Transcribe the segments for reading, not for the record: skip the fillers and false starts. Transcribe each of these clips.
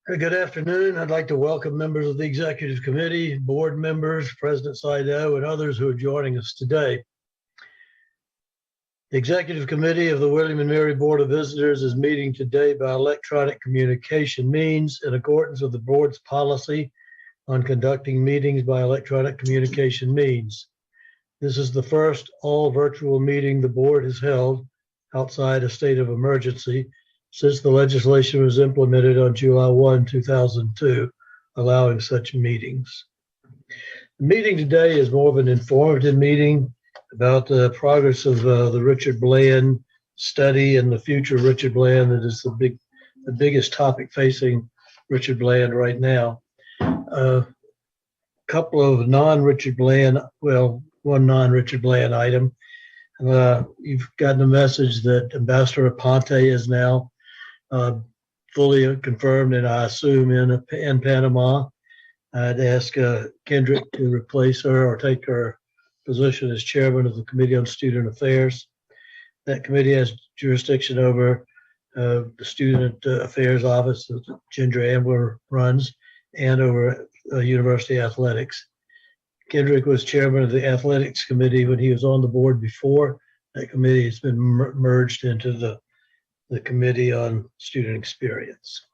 Good afternoon. I'd like to welcome members of the Executive Committee, board members, President Saido, and others who are joining us today. The Executive Committee of the William and Mary Board of Visitors is meeting today by electronic communication means in accordance with the board's policy on conducting meetings by electronic communication means. This is the first all virtual meeting the board has held outside a state of emergency since the legislation was implemented on July 1, 2002, allowing such meetings. The meeting today is more of an informative meeting about the progress of the Richard Bland study and the future of Richard Bland. That is the biggest topic facing Richard Bland right now. A couple of non-Richard Bland, well, one non-Richard Bland item. You've gotten a message that Ambassador Aponte is now fully confirmed, and I assume in Panama. I'd ask Kendrick to replace her or take her position as chairman of the Committee on Student Affairs. That committee has jurisdiction over the Student Affairs Office that Ginger Ambler runs and over university athletics. Kendrick was chairman of the Athletics Committee when he was on the board before. That committee has been merged into the Committee on Student Experience.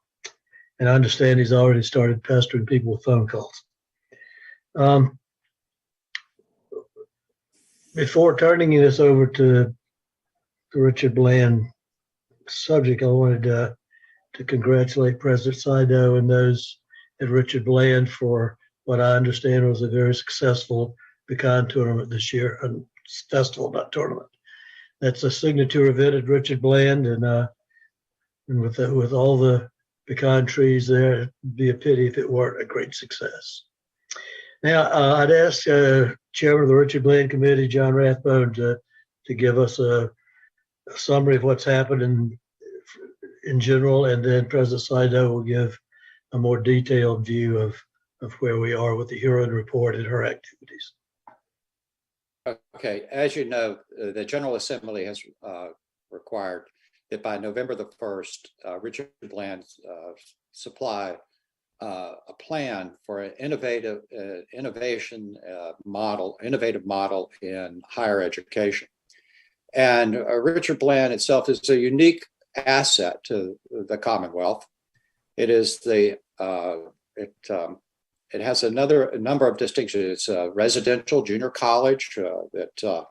And I understand he's already started pestering people with phone calls. Before turning this over to the Richard Bland subject, I wanted to congratulate President Saido and those at Richard Bland for what I understand was a very successful pecan tournament this year, a festival, not tournament. That's a signature event at Richard Bland, and with all the pecan trees there, it'd be a pity if it weren't a great success. Now, I'd ask Chairman of the Richard Bland Committee, John Rathbone, to give us a summary of what's happened in general, and then President Saido will give a more detailed view of where we are with the Huron report and her activities. Okay, as you know, the General Assembly has required that by November the 1st, Richard Bland supply a plan for an innovative model in higher education. And Richard Bland itself is a unique asset to the Commonwealth. It is it has a number of distinctions. It's a residential junior college that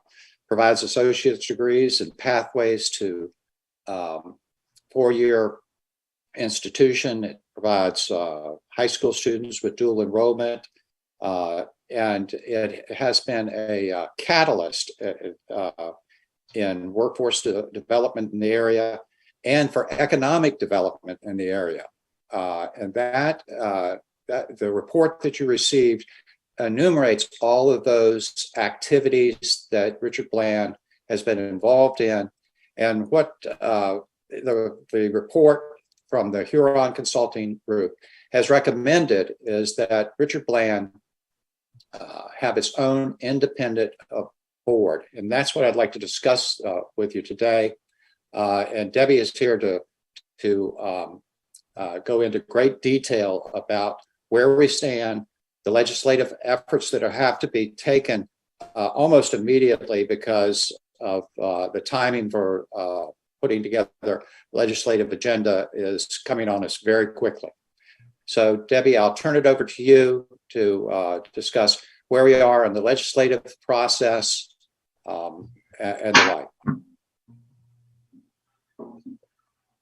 provides associate's degrees and pathways to four-year institution. It provides high school students with dual enrollment, and it has been a catalyst in workforce development in the area and for economic development in the area. And that the report that you received enumerates all of those activities that Richard Bland has been involved in, and what the report from the Huron Consulting Group has recommended is that Richard Bland have its own independent board, and that's what I'd like to discuss with you today. And Debbie is here to go into great detail about where we stand, the legislative efforts that have to be taken almost immediately because of the timing for putting together legislative agenda is coming on us very quickly. So Debbie, I'll turn it over to you to discuss where we are in the legislative process and the like.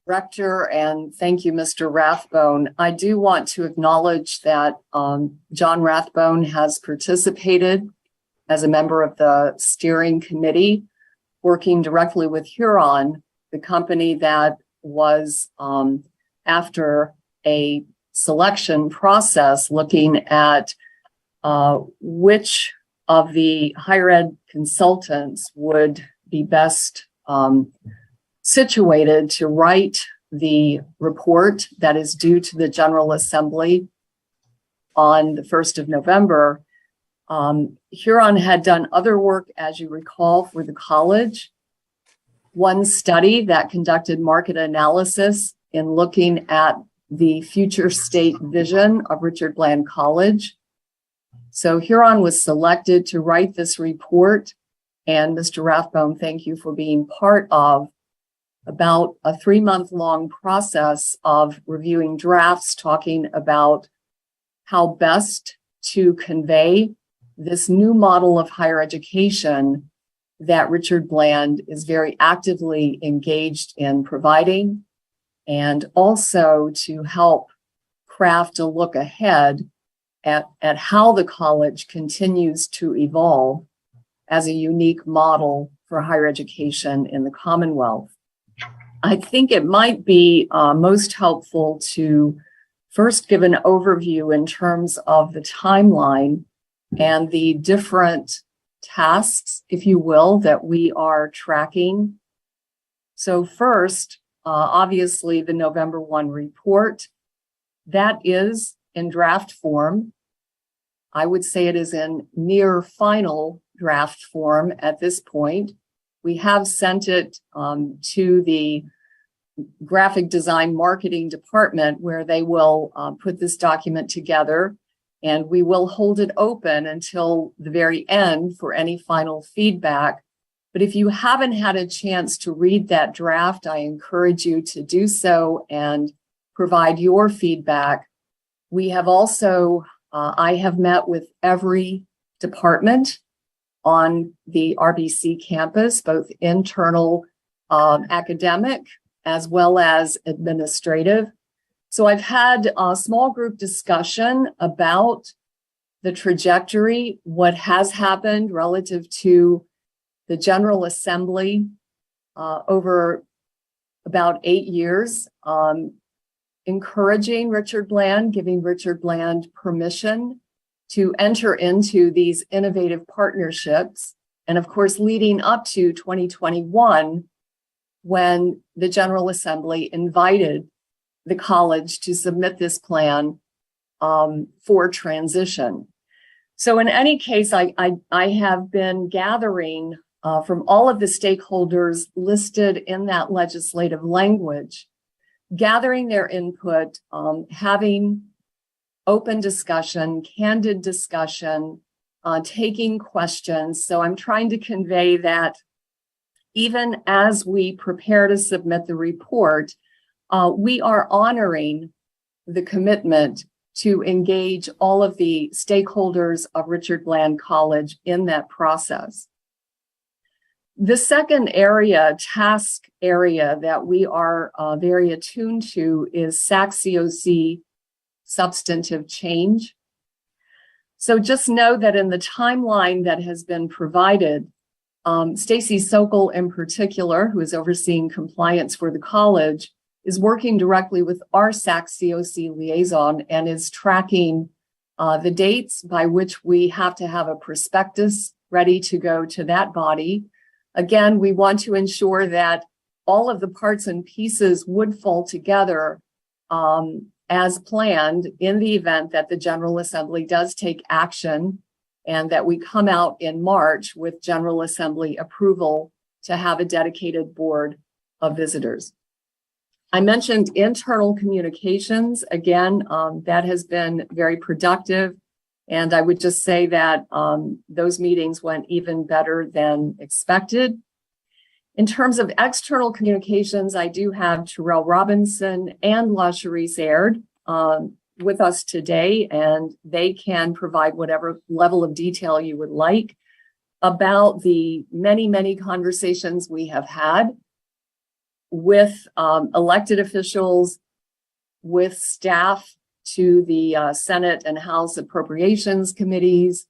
Director, and thank you, Mr. Rathbone. I do want to acknowledge that John Rathbone has participated as a member of the steering committee, working directly with Huron, the company that was after a selection process looking at which of the higher ed consultants would be best situated to write the report that is due to the General Assembly on the 1st of November. Huron had done other work, as you recall, for the college. One study that conducted market analysis in looking at the future state vision of Richard Bland College. So Huron was selected to write this report, and Mr. Rathbone, thank you for being part of about a 3-month-long process of reviewing drafts, talking about how best to convey this new model of higher education that Richard Bland is very actively engaged in providing, and also to help craft a look ahead at how the college continues to evolve as a unique model for higher education in the Commonwealth. I think it might be most helpful to first give an overview in terms of the timeline and the different tasks, if you will, that we are tracking. So first, obviously, the November 1 report, that is in draft form. I would say it is in near final draft form at this point. We have sent it to the graphic design marketing department, where they will put this document together, and we will hold it open until the very end for any final feedback. But if you haven't had a chance to read that draft, I encourage you to do so and provide your feedback. We have also, I have met with every department on the RBC campus, both internal academic as well as administrative. So I've had a small group discussion about the trajectory, what has happened relative to the General Assembly over about 8 years, encouraging Richard Bland, giving Richard Bland permission to enter into these innovative partnerships. And of course, leading up to 2021, when the General Assembly invited the college to submit this plan for transition. So in any case, I have been gathering from all of the stakeholders listed in that legislative language, gathering their input, having open discussion, candid discussion, taking questions. So I'm trying to convey that even as we prepare to submit the report, we are honoring the commitment to engage all of the stakeholders of Richard Bland College in that process. The second area, task area that we are very attuned to is SAC-COC substantive change. So just know that in the timeline that has been provided, Stacy Sokol in particular, who is overseeing compliance for the college, is working directly with our SAC-COC liaison and is tracking the dates by which we have to have a prospectus ready to go to that body. Again, we want to ensure that all of the parts and pieces would fall together as planned in the event that the General Assembly does take action, and that we come out in March with General Assembly approval to have a dedicated board of visitors. I mentioned internal communications. Again, that has been very productive. And I would just say that those meetings went even better than expected. In terms of external communications, I do have Terrell Robinson and LaCherice Aird with us today, and they can provide whatever level of detail you would like about the many, many conversations we have had with elected officials, with staff to the Senate and House Appropriations Committees.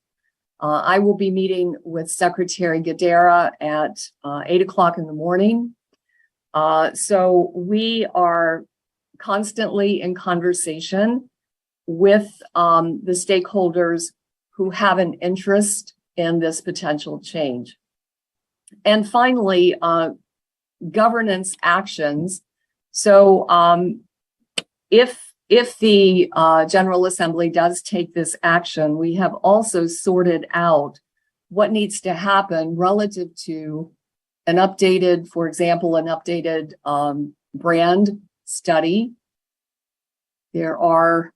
I will be meeting with Secretary Gadara at 8 o'clock in the morning. So we are constantly in conversation with the stakeholders who have an interest in this potential change. And finally, governance actions. So if the General Assembly does take this action, we have also sorted out what needs to happen relative to an updated, for example, an updated brand study, There are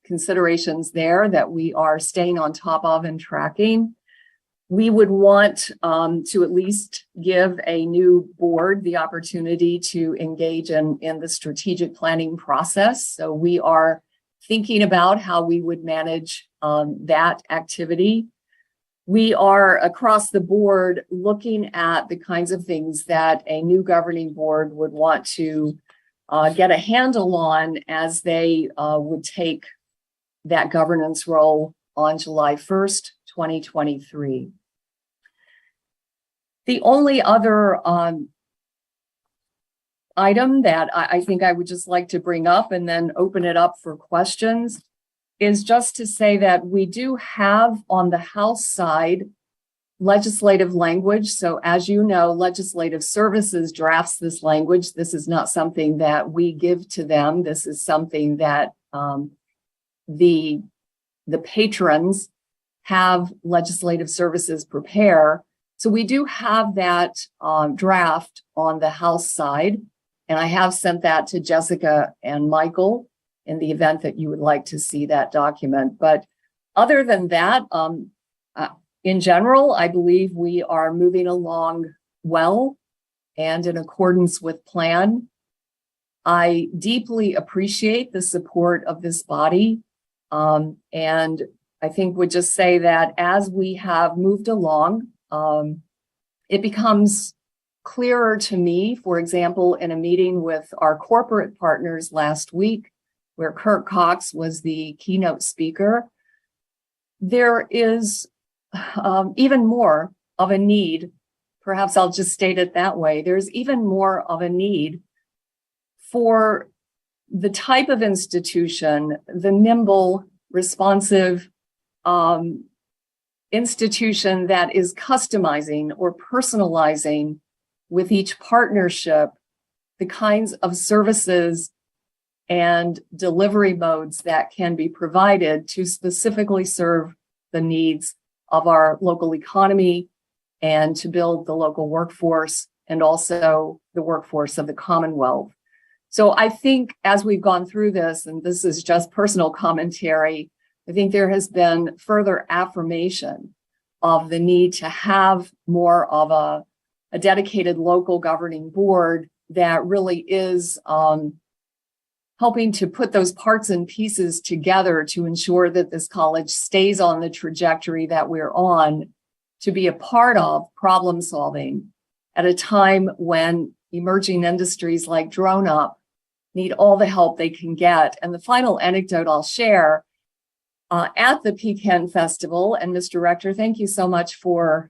considerations there that we are staying on top of and tracking. We would want to at least give a new board the opportunity to engage in the strategic planning process. So we are thinking about how we would manage that activity. We are across the board looking at the kinds of things that a new governing board would want to get a handle on as they would take that governance role on July 1st, 2023. The only other item that I think I would just like to bring up and then open it up for questions is just to say that we do have on the House side legislative language. So as you know, Legislative Services drafts this language. This is not something that we give to them. This is something that the patrons have Legislative Services prepare. So we do have that draft on the House side, and I have sent that to Jessica and Michael in the event that you would like to see that document. But other than that, in general, I believe we are moving along well and in accordance with plan. I deeply appreciate the support of this body, and I think would just say that as we have moved along, it becomes clearer to me, for example, in a meeting with our corporate partners last week, where Kirk Cox was the keynote speaker, there is even more of a need, perhaps I'll just state it that way, there's even more of a need for the type of institution, the nimble, responsive institution that is customizing or personalizing with each partnership the kinds of services and delivery modes that can be provided to specifically serve the needs of our local economy and to build the local workforce and also the workforce of the Commonwealth. So I think as we've gone through this, and this is just personal commentary, I think there has been further affirmation of the need to have more of a dedicated local governing board that really is helping to put those parts and pieces together to ensure that this college stays on the trajectory that we're on to be a part of problem solving at a time when emerging industries like DroneUp need all the help they can get. And the final anecdote I'll share, at the Pecan Festival, and Mr. Rector, thank you so much for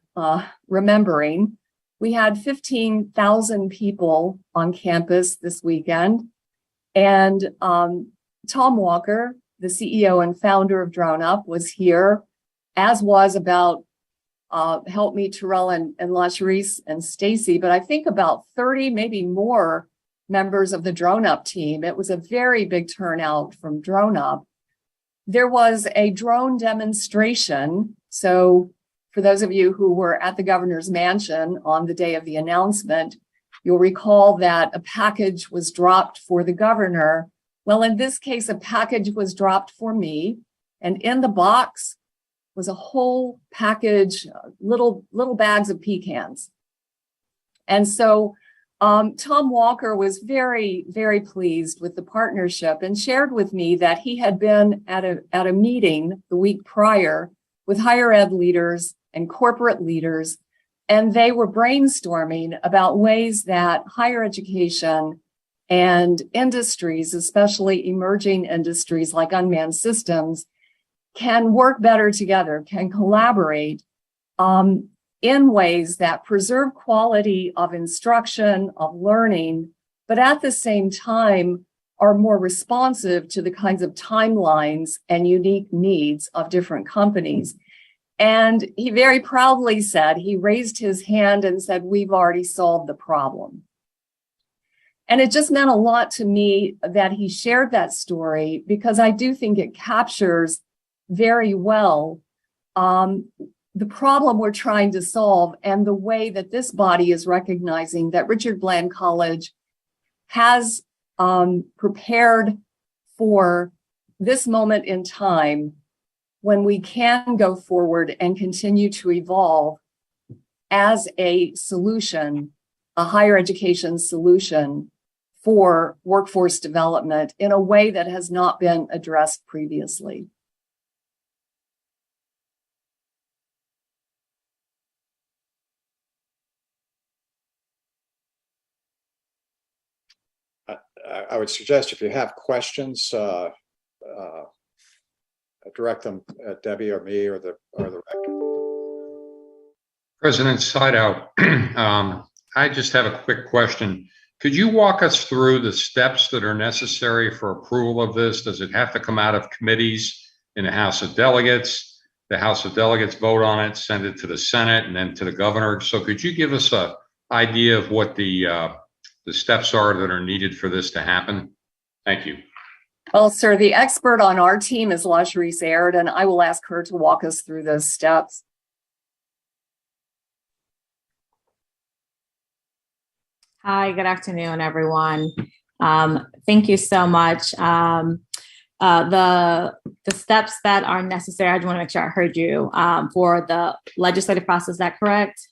remembering, we had 15,000 people on campus this weekend. And Tom Walker, the CEO and founder of DroneUp, was here, as was about, help me, Terrell and LaCherice and Stacy, but I think about 30, maybe more members of the DroneUp team. It was a very big turnout from DroneUp. There was a drone demonstration. So for those of you who were at the governor's mansion on the day of the announcement, you'll recall that a package was dropped for the governor. Well, in this case, a package was dropped for me, and in the box was a whole package, little bags of pecans. And so Tom Walker was very, very pleased with the partnership and shared with me that he had been at a meeting the week prior with higher ed leaders and corporate leaders, and they were brainstorming about ways that higher education and industries, especially emerging industries like unmanned systems, can work better together, can collaborate in ways that preserve quality of instruction, of learning, but at the same time are more responsive to the kinds of timelines and unique needs of different companies. And he very proudly said, he raised his hand and said, "We've already solved the problem." And it just meant a lot to me that he shared that story, because I do think it captures very well the problem we're trying to solve and the way that this body is recognizing that Richard Bland College has prepared for this moment in time when we can go forward and continue to evolve as a solution, a higher education solution for workforce development in a way that has not been addressed previously. I would suggest if you have questions, direct them at Debbie or me or the rector. President Sydow, I just have a quick question. Could you walk us through the steps that are necessary for approval of this? Does it have to come out of committees in the House of Delegates? The House of Delegates vote on it, send it to the Senate, and then to the governor. So could you give us an idea of what the steps are that are needed for this to happen? Thank you. Well, sir, the expert on our team is LaSharice Aird, and I will ask her to walk us through those steps. Hi, good afternoon, everyone. Thank you so much. The steps that are necessary, I just want to make sure I heard you, for the legislative process, is that correct?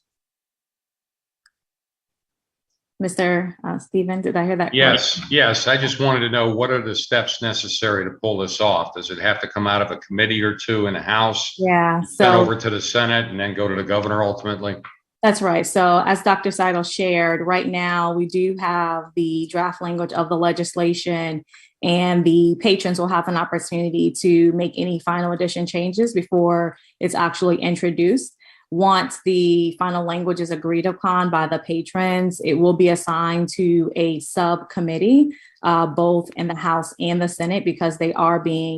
Mr. Stephen, did I hear that? Yes, yes. I just wanted to know, what are the steps necessary to pull this off? Does it have to come out of a committee or two in the House? Yeah. Then over to the Senate and then go to the governor ultimately? That's right. So as Dr. Sydow shared, right now we do have the draft language of the legislation, and the patrons will have an opportunity to make any final addition changes before it's actually introduced. Once the final language is agreed upon by the patrons, it will be assigned to a subcommittee, both in the House and the Senate, because the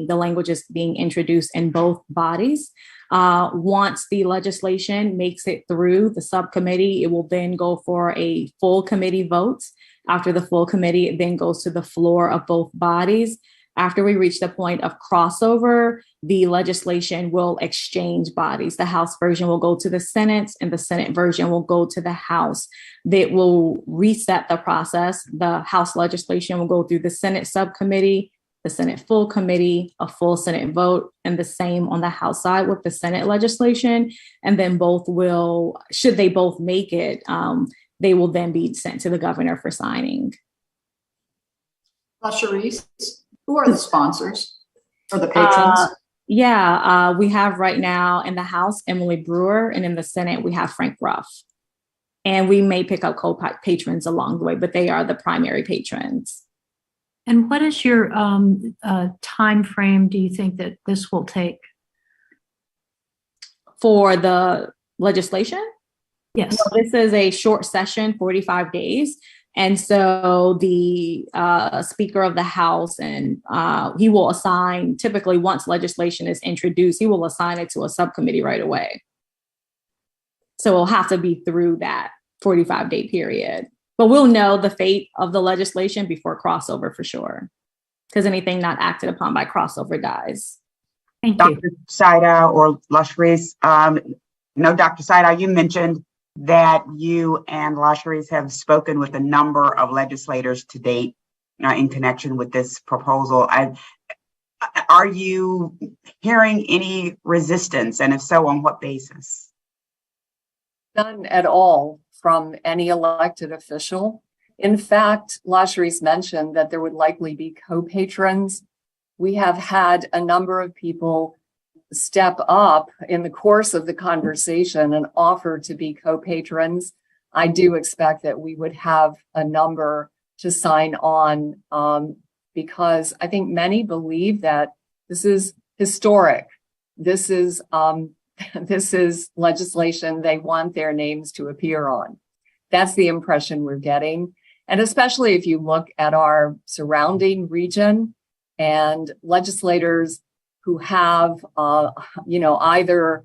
language is being introduced in both bodies. Once the legislation makes it through the subcommittee, it will then go for a full committee vote. After the full committee, it then goes to the floor of both bodies. After we reach the point of crossover, the legislation will exchange bodies. The House version will go to the Senate, and the Senate version will go to the House. That will reset the process. The House legislation will go through the Senate subcommittee, the Senate full committee, a full Senate vote, and the same on the House side with the Senate legislation. And then both will, should they both make it, they will then be sent to the governor for signing. LaSharice, who are the sponsors or the patrons? We have right now in the House, Emily Brewer, and in the Senate, we have Frank Ruff. And we may pick up co-patrons along the way, but they are the primary patrons. And what is your time frame do you think that this will take? For the legislation? Yes. Well, this is a short session, 45 days. And so the Speaker of the House, and he will assign, typically once legislation is introduced, he will assign it to a subcommittee right away. So it'll have to be through that 45-day period. But we'll know the fate of the legislation before crossover for sure, because anything not acted upon by crossover dies. Thank you. Dr. Sydow or LaSharice, Dr. Sydow, you mentioned that you and LaSharice have spoken with a number of legislators to date in connection with this proposal. Are you hearing any resistance, and if so, on what basis? None at all from any elected official. In fact, LaSharice mentioned that there would likely be co-patrons. We have had a number of people step up in the course of the conversation and offer to be co-patrons. I do expect that we would have a number to sign on because I think many believe that this is historic. This is legislation they want their names to appear on. That's the impression we're getting. And especially if you look at our surrounding region and legislators who have, either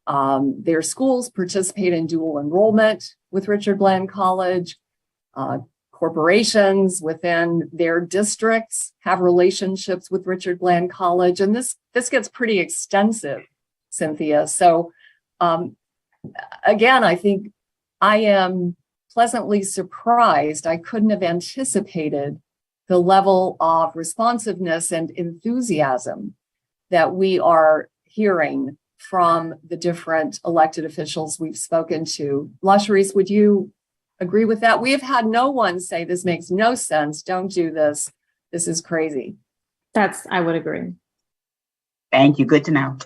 their schools participate in dual enrollment with Richard Bland College, corporations within their districts have relationships with Richard Bland College, and this gets pretty extensive, Cynthia. So again, I think I am pleasantly surprised. I couldn't have anticipated the level of responsiveness and enthusiasm that we are hearing from the different elected officials we've spoken to. LaSharice, would you agree with that? We have had no one say this makes no sense. Don't do this. This is crazy. I would agree. Thank you. Good to know.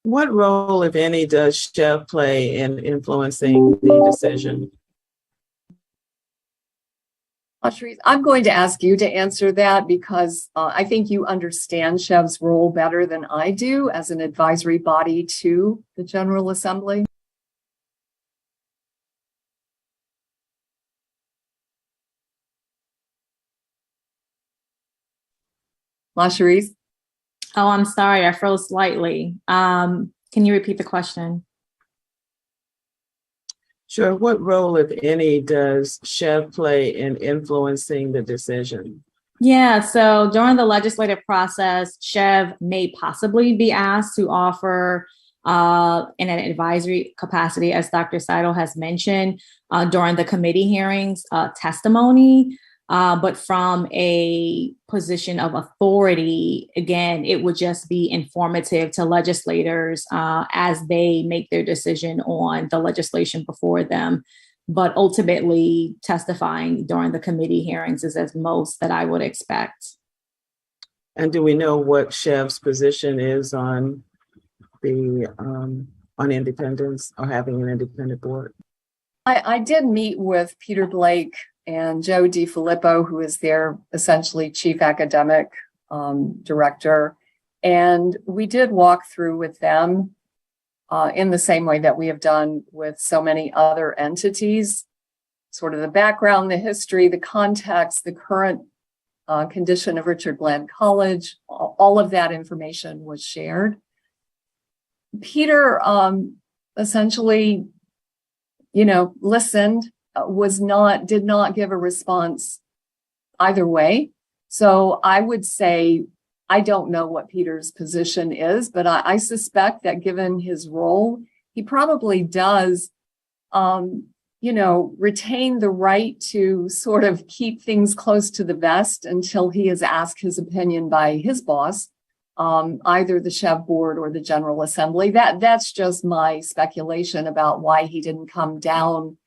What role, if any, does Chev play in influencing the decision? LaSharice, I'm going to ask you to answer that because I think you understand Chev's role better than I do as an advisory body to the General Assembly. LaSharice? Oh, I'm sorry. I froze slightly. Can you repeat the question? Sure. What role, if any, does Chev play in influencing the decision? Yeah, so during the legislative process, Chev may possibly be asked to offer in an advisory capacity, as Dr. Seidel has mentioned, during the committee hearings, testimony. But from a position of authority, again, it would just be informative to legislators as they make their decision on the legislation before them. But ultimately, testifying during the committee hearings is as most that I would expect. And do we know what Chev's position is on the on independence or having an independent board? I did meet with Peter Blake and Joe DiFilippo, who is their essentially chief academic director. And we did walk through with them in the same way that we have done with so many other entities, sort of the background, the history, the context, the current condition of Richard Bland College, all of that information was shared. Peter essentially, listened, did not give a response either way. So I would say, I don't know what Peter's position is, but I suspect that given his role, he probably does, retain the right to sort of keep things close to the vest until he is asked his opinion by his boss, either the Chev board or the General Assembly. That's just my speculation about why he didn't come down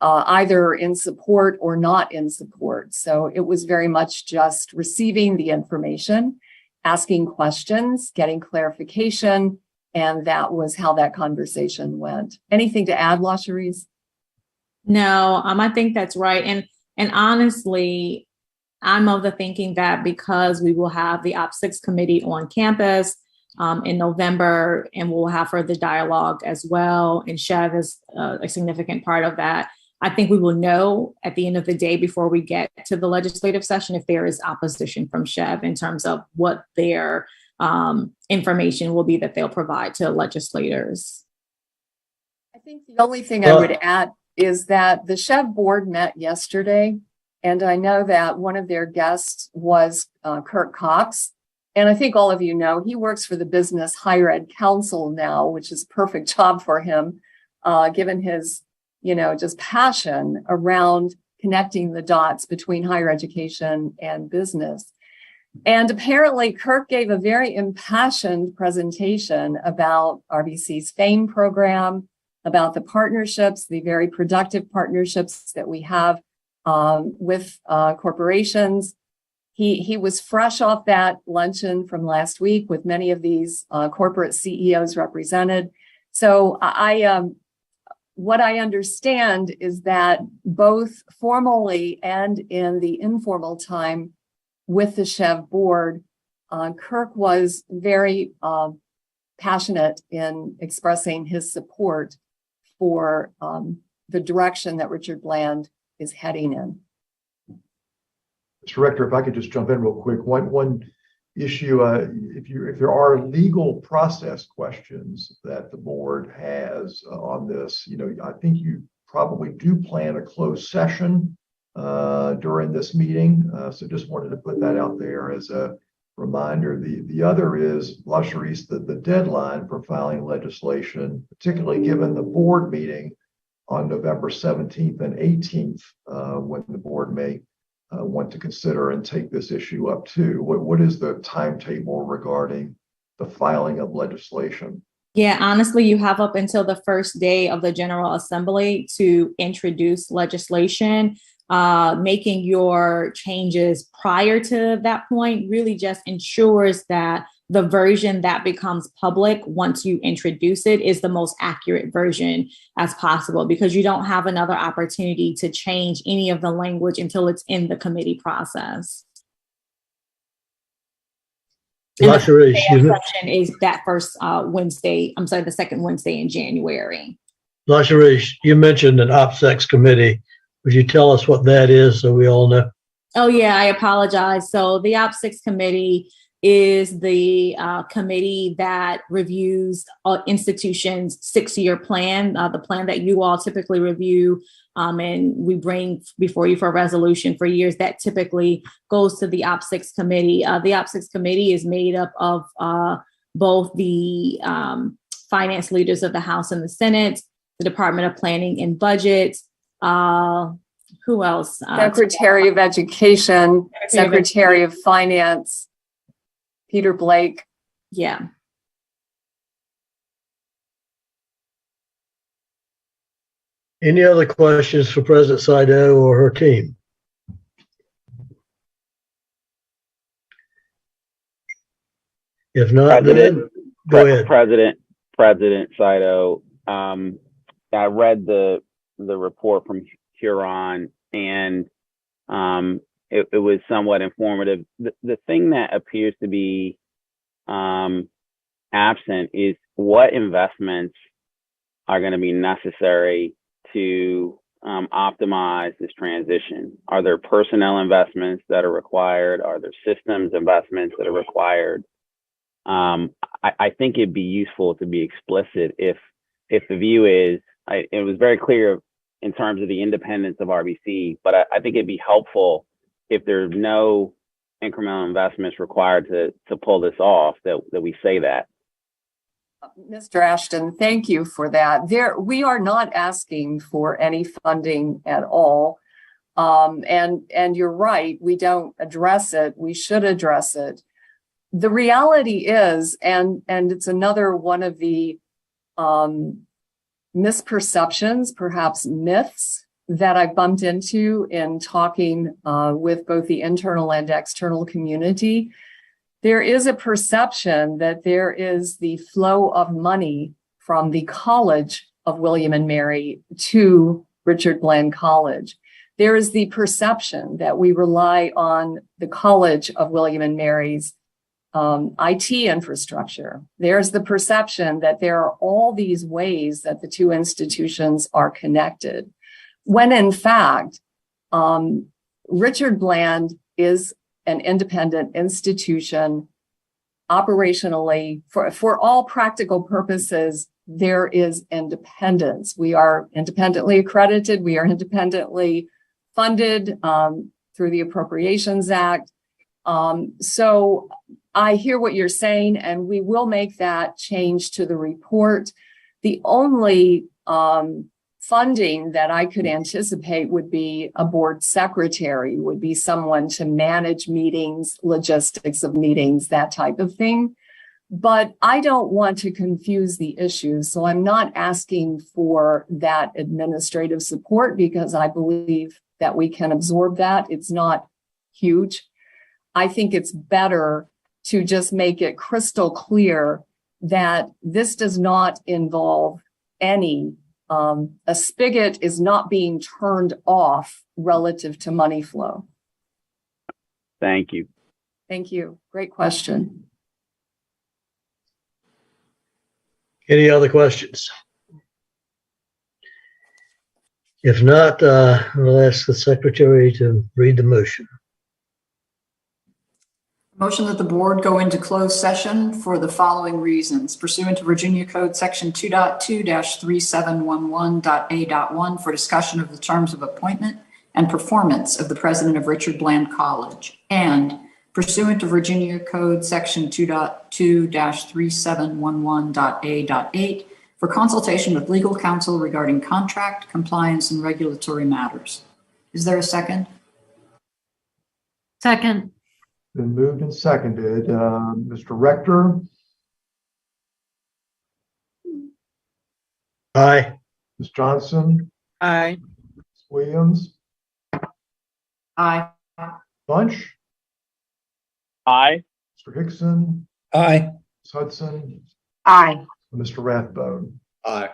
either in support or not in support. So it was very much just receiving the information, asking questions, getting clarification, and that was how that conversation went. Anything to add, LaSharice? No, I think that's right. And honestly, I'm of the thinking that because we will have the Op6 committee on campus in November, and we'll have further dialogue as well, and Chev is a significant part of that. I think we will know at the end of the day before we get to the legislative session if there is opposition from Chev in terms of what their information will be that they'll provide to legislators. I think the only thing I would add is that the Chev board met yesterday, and I know that one of their guests was Kirk Cox. And I think all of you know he works for the Business Higher Ed Council now, which is a perfect job for him, given his just passion around connecting the dots between higher education and business. And apparently Kirk gave a very impassioned presentation about RBC's FAME program, about the partnerships, the very productive partnerships that we have with corporations. He was fresh off that luncheon from last week with many of these corporate CEOs represented. So what I understand is that both formally and in the informal time with the Chev board, Kirk was very passionate in expressing his support for the direction that Richard Bland is heading in. Mr. Rector, if I could just jump in real quick. One issue, if there are legal process questions that the board has on this, I think you probably do plan a closed session during this meeting. So just wanted to put that out there as a reminder. The other is, LaSharice, the deadline for filing legislation, particularly given the board meeting on November 17th and 18th, when the board may want to consider and take this issue up to? What is the timetable regarding the filing of legislation? Yeah, honestly, you have up until the first day of the General Assembly to introduce legislation. Making your changes prior to that point really just ensures that the version that becomes public once you introduce it is the most accurate version as possible, because you don't have another opportunity to change any of the language until it's in the committee process. And the session is that first Wednesday, the second Wednesday in January. LaSharice, you mentioned an OPSEC committee. Would you tell us what that is so we all know? Oh, yeah, I apologize. So the OPSEC committee is the committee that reviews institutions' 6-year plan, the plan that you all typically review, and we bring before you for a resolution for years. That typically goes to the OPSEC committee. The OPSEC committee is made up of both the finance leaders of the House and the Senate, the Department of Planning and Budget, who else? Secretary of Education, Secretary of Finance, Peter Blake. Yeah. Any other questions for President Saito or her team? If not, then go ahead. President Saito, I read the report from Huron, and it was somewhat informative. The thing that appears to be absent is what investments are going to be necessary to optimize this transition. Are there personnel investments that are required? Are there systems investments that are required? I think it'd be useful to be explicit if the view is, it was very clear in terms of the independence of RBC, but I think it'd be helpful if there's no incremental investments required to pull this off, that we say that. Mr. Ashton, thank you for that. We are not asking for any funding at all. And you're right, we don't address it. We should address it. The reality is, and it's another one of the misperceptions, perhaps myths, that I bumped into in talking with both the internal and external community. There is a perception that there is the flow of money from the College of William and Mary to Richard Bland College. There is the perception that we rely on the College of William and Mary's IT infrastructure. There's the perception that there are all these ways that the two institutions are connected, when in fact, Richard Bland is an independent institution. Operationally, for all practical purposes, there is independence. We are independently accredited. We are independently funded through the Appropriations Act. So I hear what you're saying, and we will make that change to the report. The only funding that I could anticipate would be a board secretary, would be someone to manage meetings, logistics of meetings, that type of thing. But I don't want to confuse the issues. So I'm not asking for that administrative support because I believe that we can absorb that. It's not huge. I think it's better to just make it crystal clear that this does not involve any a spigot is not being turned off relative to money flow. Thank you. Thank you. Great question. Any other questions? If not, I'll ask the secretary to read the motion. Motion that the board go into closed session for the following reasons. Pursuant to Virginia Code Section 2.2-3711.A.1 for discussion of the terms of appointment and performance of the president of Richard Bland College. And pursuant to Virginia Code Section 2.2-3711.A.8 for consultation with legal counsel regarding contract, compliance, and regulatory matters. Is there a second? Second. Been moved and seconded. Mr. Rector, Aye. Ms. Johnson, Aye. Ms. Williams, Aye. Bunch, Aye. Mr. Hickson, Aye. Ms. Hudson, Aye. and Mr. Rathbone. Aye.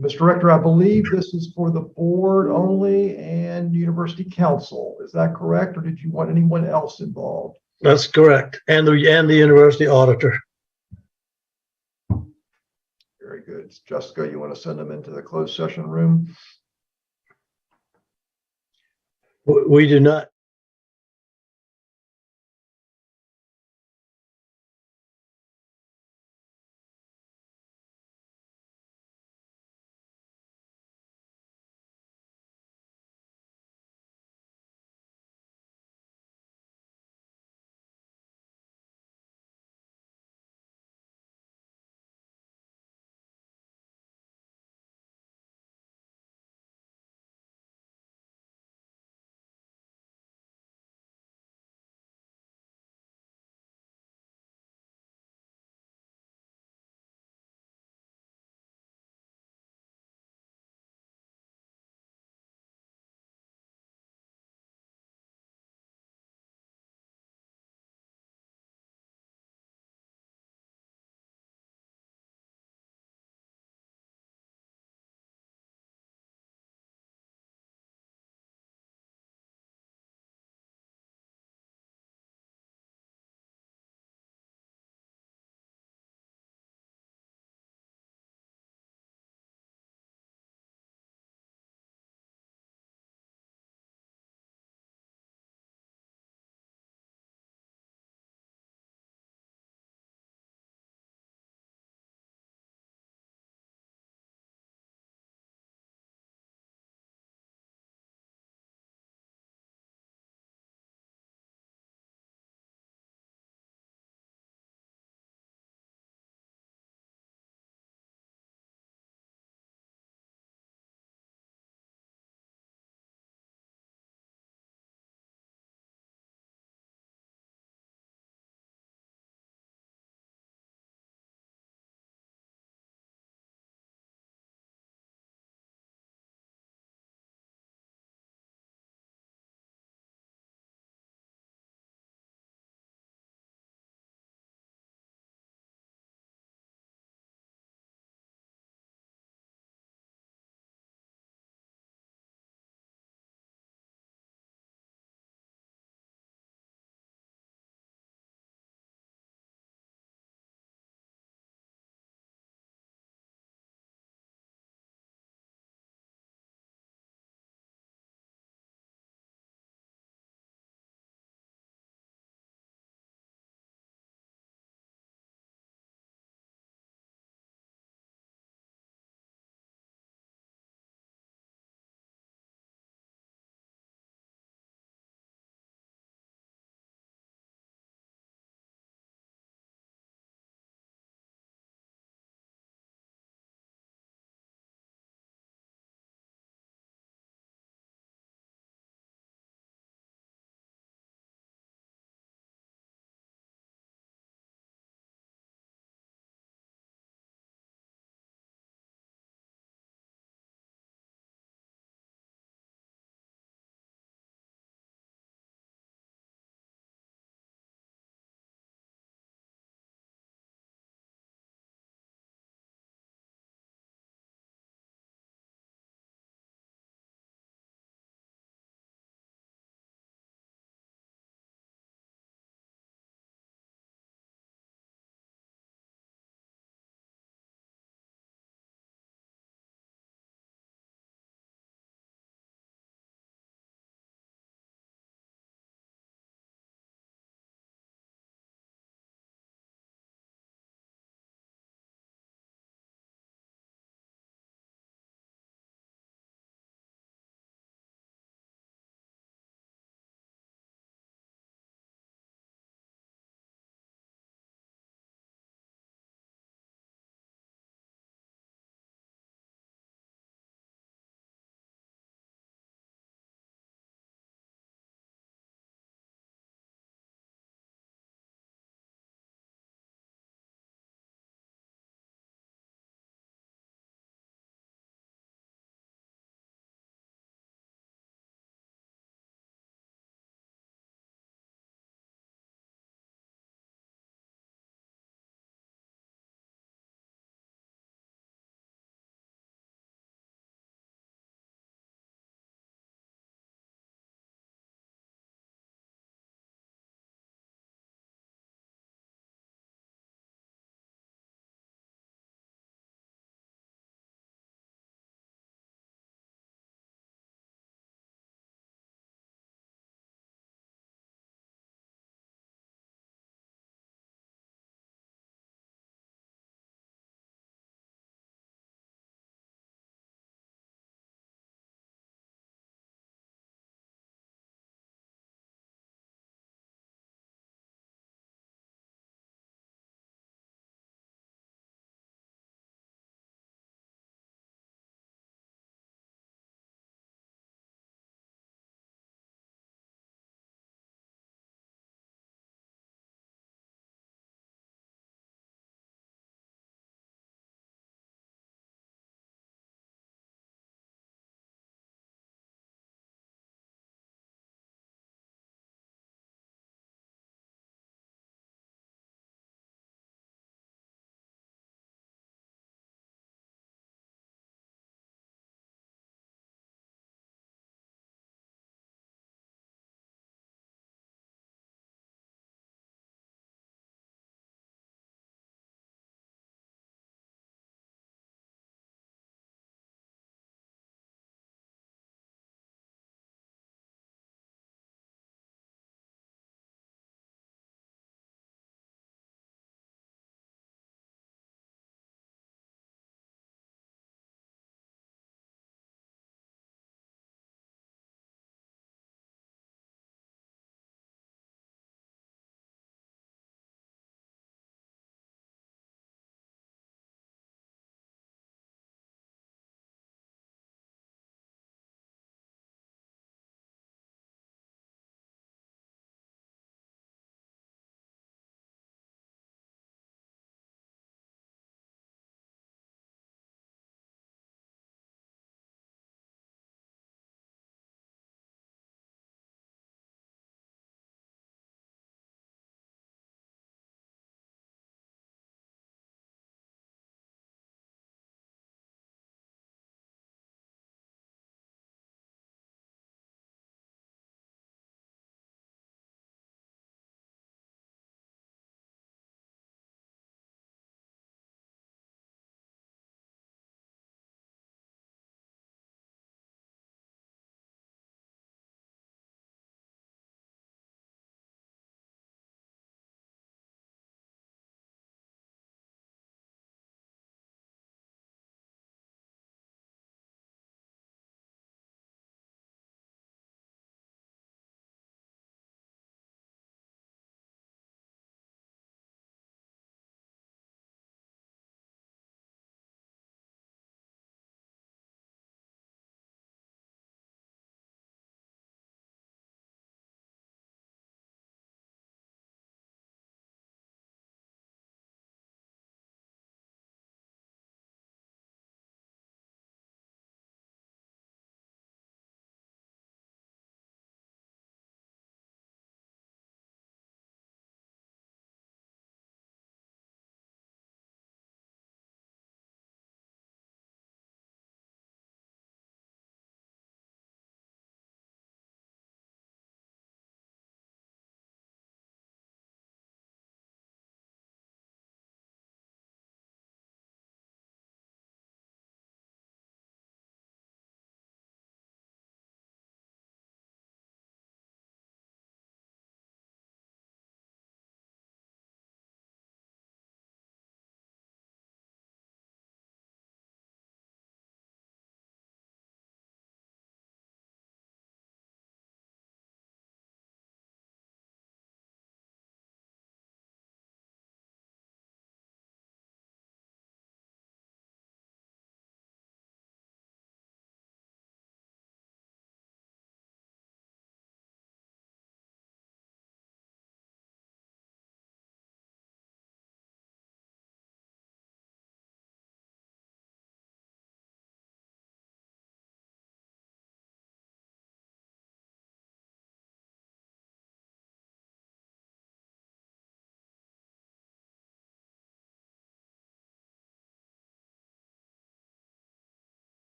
Mr. Rector, I believe this is for the board only and university council. Is that correct? Or did you want anyone else involved? That's correct. And the university auditor. Very good. Jessica, you want to send them into the closed session room? We do not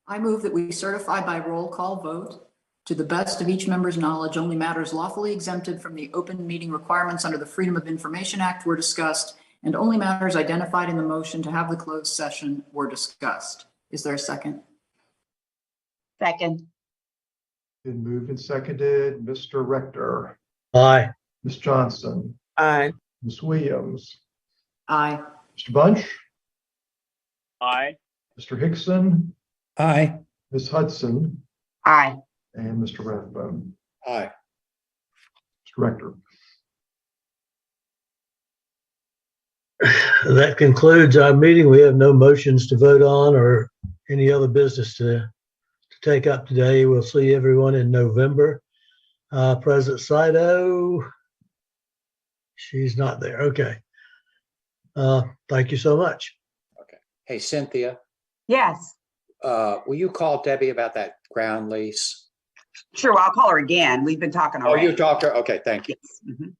I move that we certify by roll call vote, to the best of each member's knowledge, only matters lawfully exempted from the open meeting requirements under the Freedom of Information Act were discussed, and only matters identified in the motion to have the closed session were discussed. Is there a second? Second. Been moved and seconded. Mr. Rector, Aye. Ms. Johnson, Aye. Ms. Williams, Aye. Mr. Bunch, Aye. Mr. Hickson, Aye. Ms. Hudson, Aye. and Mr. Rathbone. Aye. Mr. Rector. That concludes our meeting. We have no motions to vote on or any other business to take up today. We'll see everyone in November. President Saito, she's not there. Okay. Thank you so much. Hey, Cynthia, Yes. will you call Debbie about that ground lease? Sure. I'll call her again. We've been talking Oh, already. you talked to her? Okay, thank you. Yes. Mhm.